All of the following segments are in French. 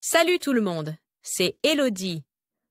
Salut tout le monde, c'est Elodie.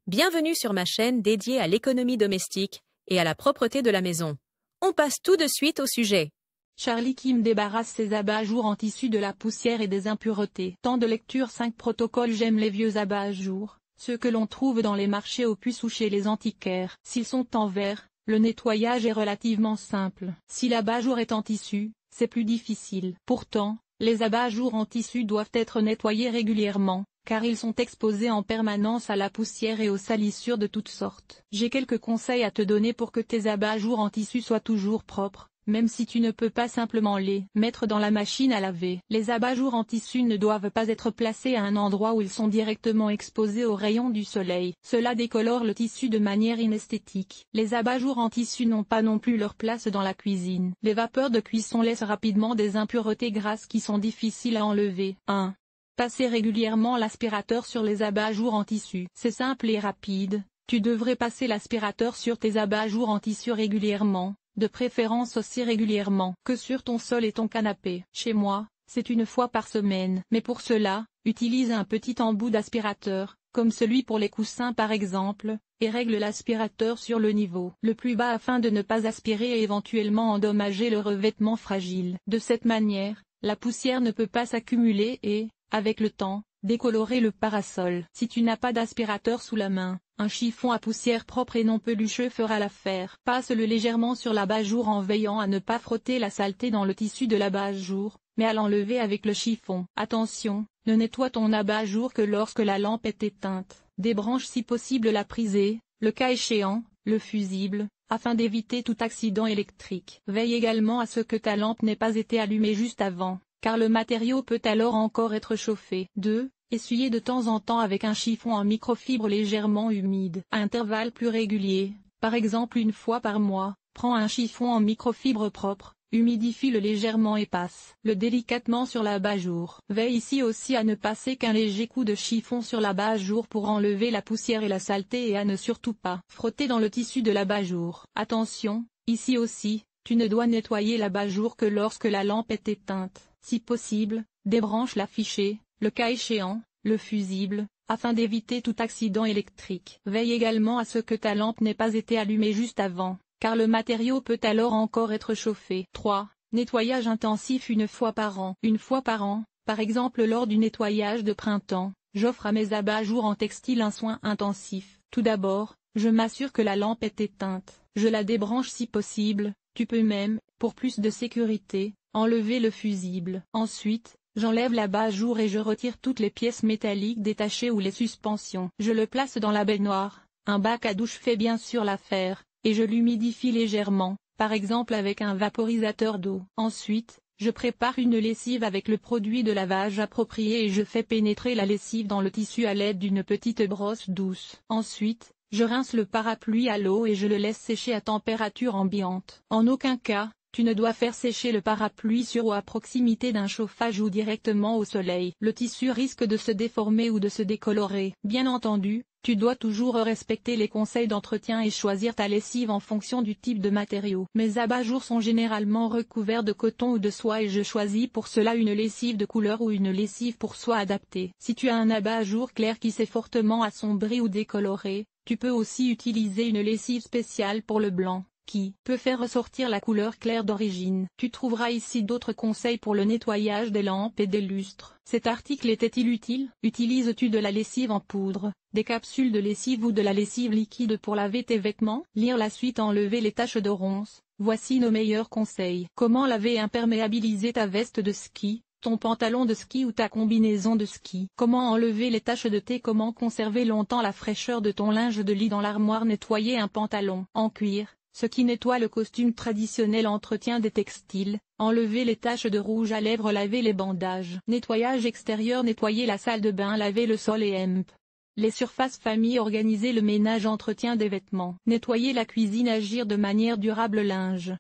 Bienvenue sur ma chaîne dédiée à l'économie domestique et à la propreté de la maison. On passe tout de suite au sujet. Charlie Kim débarrasse ses abat-jours en tissu de la poussière et des impuretés. Temps de lecture 5 protocoles. J'aime les vieux abat-jours, ceux que l'on trouve dans les marchés aux puces ou chez les antiquaires. S'ils sont en verre, le nettoyage est relativement simple. Si l'abat-jour est en tissu, c'est plus difficile. Pourtant, les abat-jours en tissu doivent être nettoyés régulièrement, car ils sont exposés en permanence à la poussière et aux salissures de toutes sortes. J'ai quelques conseils à te donner pour que tes abat-jours en tissu soient toujours propres, même si tu ne peux pas simplement les mettre dans la machine à laver. Les abat-jours en tissu ne doivent pas être placés à un endroit où ils sont directement exposés aux rayons du soleil. Cela décolore le tissu de manière inesthétique. Les abat-jours en tissu n'ont pas non plus leur place dans la cuisine. Les vapeurs de cuisson laissent rapidement des impuretés grasses qui sont difficiles à enlever. 1. Passer régulièrement l'aspirateur sur les abat-jours en tissu. C'est simple et rapide. Tu devrais passer l'aspirateur sur tes abat-jours en tissu régulièrement, de préférence aussi régulièrement que sur ton sol et ton canapé. Chez moi, c'est une fois par semaine. Mais pour cela, utilise un petit embout d'aspirateur, comme celui pour les coussins par exemple, et règle l'aspirateur sur le niveau le plus bas afin de ne pas aspirer et éventuellement endommager le revêtement fragile. De cette manière, la poussière ne peut pas s'accumuler et, avec le temps, décolorer le parasol. Si tu n'as pas d'aspirateur sous la main, un chiffon à poussière propre et non pelucheux fera l'affaire. Passe-le légèrement sur l'abat-jour en veillant à ne pas frotter la saleté dans le tissu de l'abat-jour, mais à l'enlever avec le chiffon. Attention, ne nettoie ton abat-jour que lorsque la lampe est éteinte. Débranche si possible la prise, le cas échéant, le fusible, afin d'éviter tout accident électrique. Veille également à ce que ta lampe n'ait pas été allumée juste avant, car le matériau peut alors encore être chauffé. 2. Essuyer de temps en temps avec un chiffon en microfibre légèrement humide. À intervalles plus réguliers, par exemple une fois par mois, prends un chiffon en microfibre propre, humidifie-le légèrement et passe-le délicatement sur l'abat-jour. Veille ici aussi à ne passer qu'un léger coup de chiffon sur l'abat-jour pour enlever la poussière et la saleté et à ne surtout pas frotter dans le tissu de l'abat-jour. Attention, ici aussi, tu ne dois nettoyer l'abat-jour que lorsque la lampe est éteinte. Si possible, débranche l'affiché, le cas échéant, le fusible, afin d'éviter tout accident électrique. Veille également à ce que ta lampe n'ait pas été allumée juste avant, car le matériau peut alors encore être chauffé. 3. Nettoyage intensif une fois par an. Une fois par an, par exemple lors du nettoyage de printemps, j'offre à mes abat-jours en textile un soin intensif. Tout d'abord, je m'assure que la lampe est éteinte. Je la débranche si possible, tu peux même, pour plus de sécurité, enlever le fusible. Ensuite, j'enlève l'abat-jour et je retire toutes les pièces métalliques détachées ou les suspensions. Je le place dans la baignoire, un bac à douche fait bien sûr l'affaire, et je l'humidifie légèrement, par exemple avec un vaporisateur d'eau. Ensuite, je prépare une lessive avec le produit de lavage approprié et je fais pénétrer la lessive dans le tissu à l'aide d'une petite brosse douce. Ensuite, je rince le parapluie à l'eau et je le laisse sécher à température ambiante. En aucun cas, tu ne dois faire sécher le parapluie sur ou à proximité d'un chauffage ou directement au soleil. Le tissu risque de se déformer ou de se décolorer. Bien entendu, tu dois toujours respecter les conseils d'entretien et choisir ta lessive en fonction du type de matériau. Mes abat-jours sont généralement recouverts de coton ou de soie et je choisis pour cela une lessive de couleur ou une lessive pour soie adaptée. Si tu as un abat-jour clair qui s'est fortement assombri ou décoloré, tu peux aussi utiliser une lessive spéciale pour le blanc, qui peut faire ressortir la couleur claire d'origine. Tu trouveras ici d'autres conseils pour le nettoyage des lampes et des lustres. Cet article était-il utile? Utilises-tu de la lessive en poudre, des capsules de lessive ou de la lessive liquide pour laver tes vêtements? Lire la suite. Enlever les taches de ronces. Voici nos meilleurs conseils. Comment laver et imperméabiliser ta veste de ski, ton pantalon de ski ou ta combinaison de ski? Comment enlever les taches de thé? Comment conserver longtemps la fraîcheur de ton linge de lit dans l'armoire? Nettoyer un pantalon en cuir, ce qui nettoie le costume traditionnel. Entretien des textiles, enlever les taches de rouge à lèvres. Laver les bandages. Nettoyage extérieur. Nettoyer la salle de bain. Laver le sol et les surfaces famille. Organiser le ménage. Entretien des vêtements. Nettoyer la cuisine. Agir de manière durable. Linge.